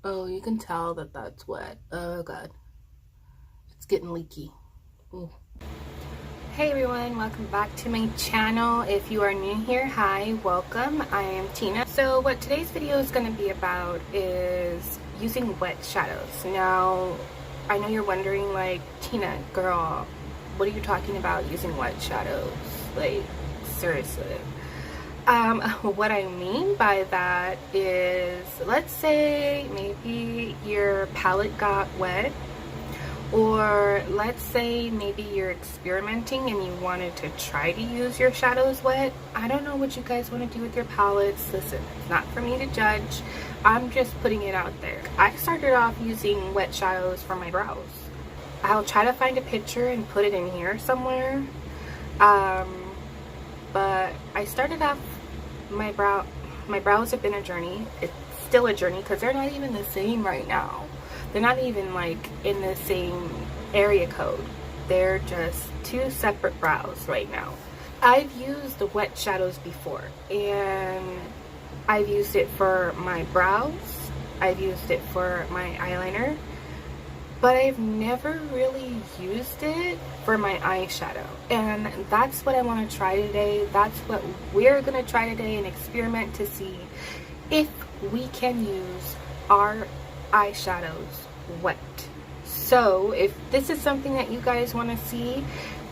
Oh, you can tell that that's wet. Oh god, it's getting leaky. Ooh. Hey everyone, welcome back to my channel. If you are new here, hi, welcome. I am Tina. So what today's video is going to be about is using wet shadows. Now, I know you're wondering, like, Tina, girl, what are you talking about using wet shadows? Like, seriously. What I mean by that is, let's say maybe your palette got wet, or let's say maybe you're experimenting and you wanted to try to use your shadows wet. I don't know what you guys want to do with your palettes. Listen, it's not for me to judge. I'm just putting it out there. I started off using wet shadows for my brows. I'll try to find a picture and put it in here somewhere. But I started off, my brows have been a journey. It's still a journey because they're not even the same right now. They're not even like in the same area code. They're just two separate brows right now. I've used the wet shadows before, and I've used it for my brows. I've used it for my eyeliner, but I've never really used it for my eyeshadow. And that's what I want to try today. That's what we're going to try today and experiment to see if we can use our eyeshadows wet. So if this is something that you guys want to see,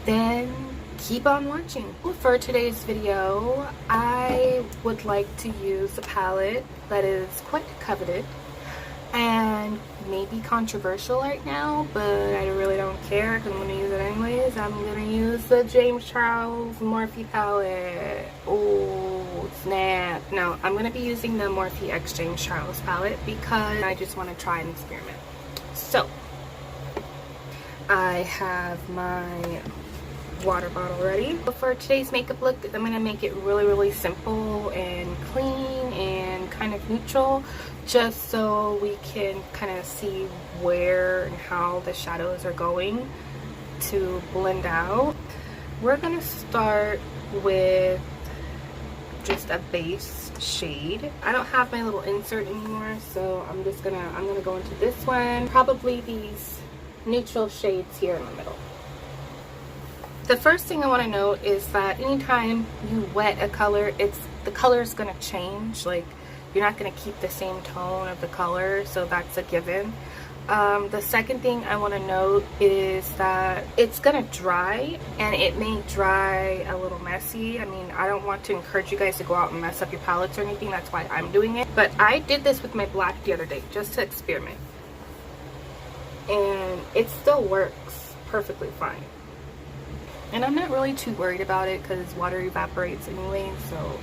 then keep on watching. For today's video, I would like to use a palette that is quite coveted and maybe controversial right now, but I really don't care because I'm going to use it anyways. I'm going to use the James Charles Morphe palette. Oh snap. No, I'm going to be using the Morphe X James Charles palette because I just want to try and experiment. So I have my water bottle ready. For today's makeup look, I'm going to make it really simple and clean and kind of neutral, just so we can kind of see where and how the shadows are going to blend out. We're going to start with just a base shade. I don't have my little insert anymore, so I'm gonna go into this one. Probably these neutral shades here in the middle. The first thing I want to note is that anytime you wet a color, the color is going to change. Like, you're not going to keep the same tone of the color, so that's a given. The second thing I want to note is that it's going to dry, and it may dry a little messy. I mean, I don't want to encourage you guys to go out and mess up your palettes or anything. That's why I'm doing it. But I did this with my black the other day just to experiment, and it still works perfectly fine. And I'm not really too worried about it because water evaporates anyway, so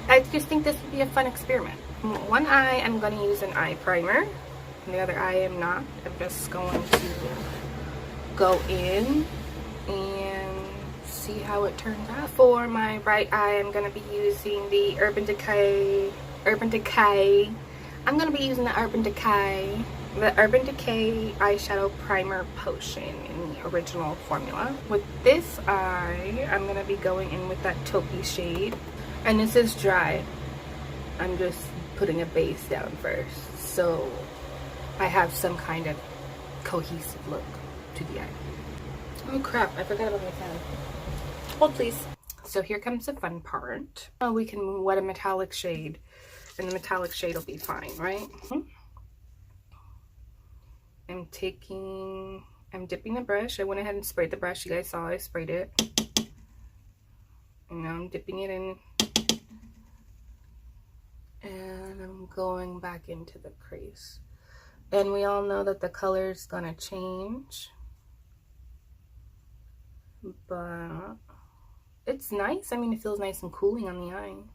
I just think this would be a fun experiment. One eye, I'm going to use an eye primer, and the other eye I'm not. I'm just going to go in and see how it turns out. For my right eye, I'm going to be using the Urban Decay. I'm going to be using the Urban Decay eyeshadow primer potion in the original formula. With this eye, I'm going to be going in with that taupey shade, and this is dry. I'm just putting a base down first, so I have some kind of cohesive look to the eye. Oh crap, I forgot about my pen. Hold please. So here comes the fun part. We can wet a metallic shade, and the metallic shade will be fine, right? I'm dipping the brush. I went ahead and sprayed the brush. You guys saw I sprayed it. And now I'm dipping it in. And I'm going back into the crease. And we all know that the color is going to change. But it's nice. I mean, it feels nice and cooling on the eye.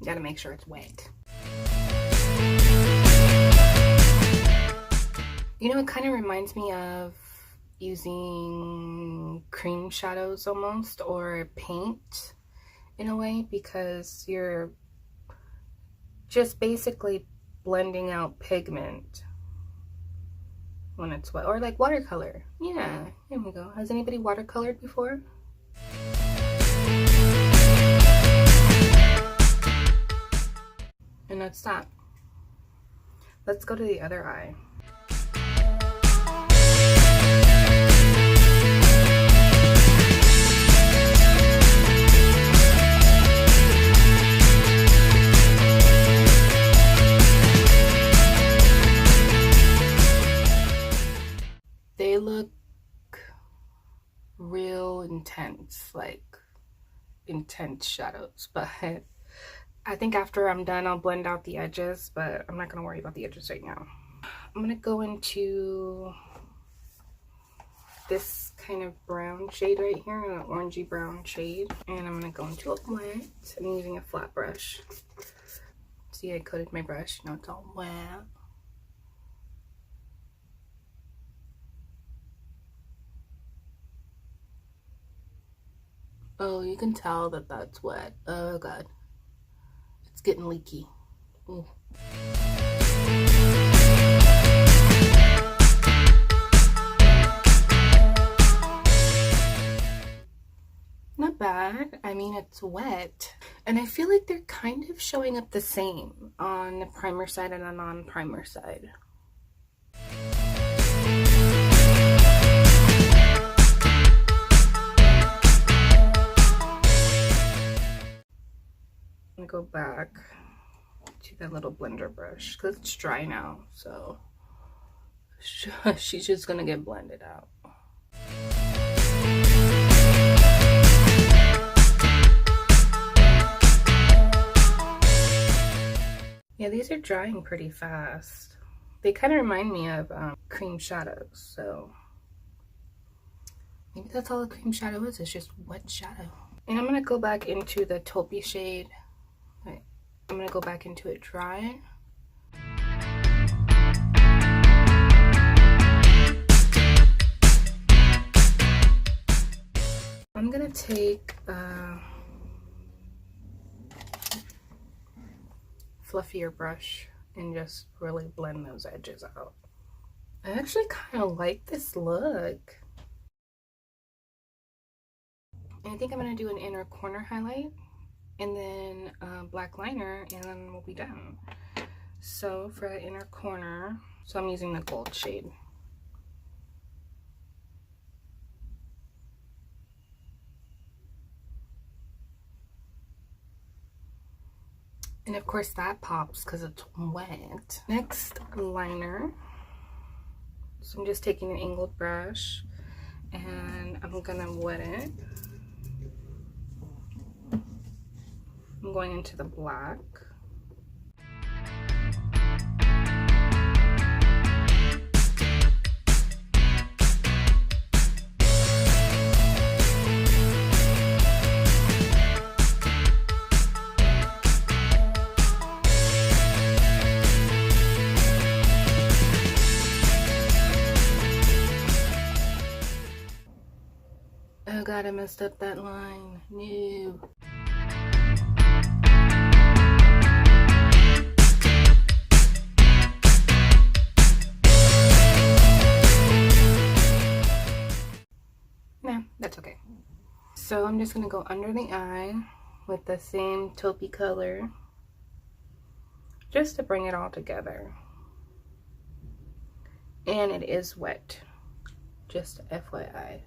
Gotta make sure it's wet. You know, it kind of reminds me of using cream shadows almost, or paint in a way, because you're just basically blending out pigment when it's wet, or like watercolor. Yeah, here we go. Has anybody watercolored before? And that's that. Let's go to the other eye. They look real intense, like intense shadows, but I think after I'm done I'll blend out the edges, but I'm not gonna worry about the edges right now. I'm gonna go into this kind of brown shade right here, an orangey brown shade, and I'm gonna go into it wet. I'm using a flat brush. See, I coated my brush, now it's all wet. Oh, you can tell that that's wet. Oh god, it's getting leaky. Ooh. Not bad. I mean, it's wet, and I feel like they're kind of showing up the same on the primer side and the non-primer side. I'm gonna go back to that little blender brush because it's dry now, so she's just gonna get blended out. Yeah, these are drying pretty fast. They kind of remind me of cream shadows, so maybe that's all a cream shadow is. It's just wet shadow. And I'm gonna go back into the taupey shade. Right. I'm gonna go back into it dry. I'm gonna take fluffier brush and just really blend those edges out. I actually kind of like this look. And I think I'm gonna do an inner corner highlight and then black liner, and then we'll be done. So for the inner corner, so I'm using the gold shade. And of course that pops because it's wet. Next, liner. So I'm just taking an angled brush and I'm gonna wet it. I'm going into the black. Oh god, I messed up that line. No. Nah, that's okay. So I'm just gonna go under the eye with the same taupey color just to bring it all together. And it is wet, just FYI.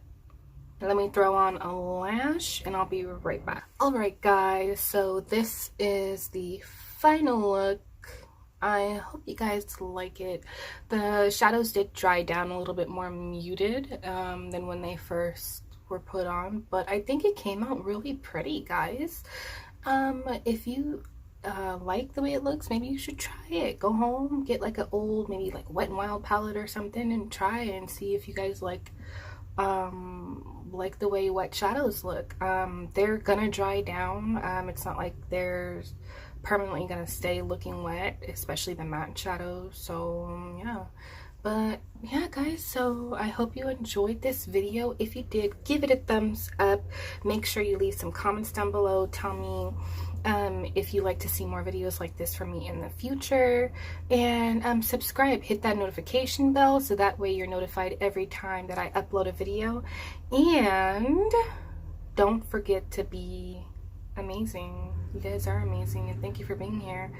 Let me throw on a lash and I'll be right back. Alright guys, so this is the final look. I hope you guys like it. The shadows did dry down a little bit more muted than when they first were put on, but I think it came out really pretty, guys. If you like the way it looks, maybe you should try it. Go home, get like an old, maybe like Wet n Wild palette or something and try it and see if you guys like the way wet shadows look. They're gonna dry down. It's not like they're permanently gonna stay looking wet, especially the matte shadows. So yeah, but yeah guys, so I hope you enjoyed this video. If you did, give it a thumbs up. Make sure you leave some comments down below. Tell me if you like to see more videos like this from me in the future. And subscribe, hit that notification bell so that way you're notified every time that I upload a video. And don't forget to be amazing. You guys are amazing, and thank you for being here.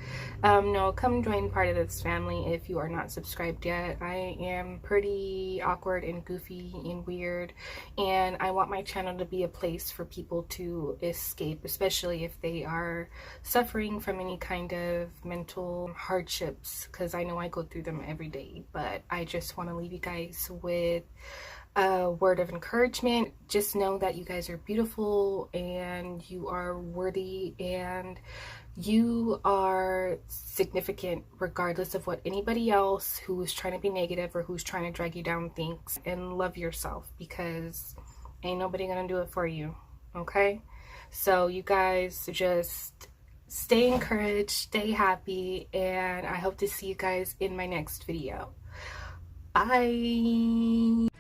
No, come join part of this family if you are not subscribed yet. I am pretty awkward and goofy and weird, and I want my channel to be a place for people to escape, especially if they are suffering from any kind of mental hardships, because I know I go through them every day. But I just want to leave you guys with a word of encouragement. Just know that you guys are beautiful and you are worthy and you are significant regardless of what anybody else who's trying to be negative or who's trying to drag you down thinks. And love yourself, because ain't nobody gonna do it for you. Okay, so you guys just stay encouraged, stay happy, and I hope to see you guys in my next video. Bye.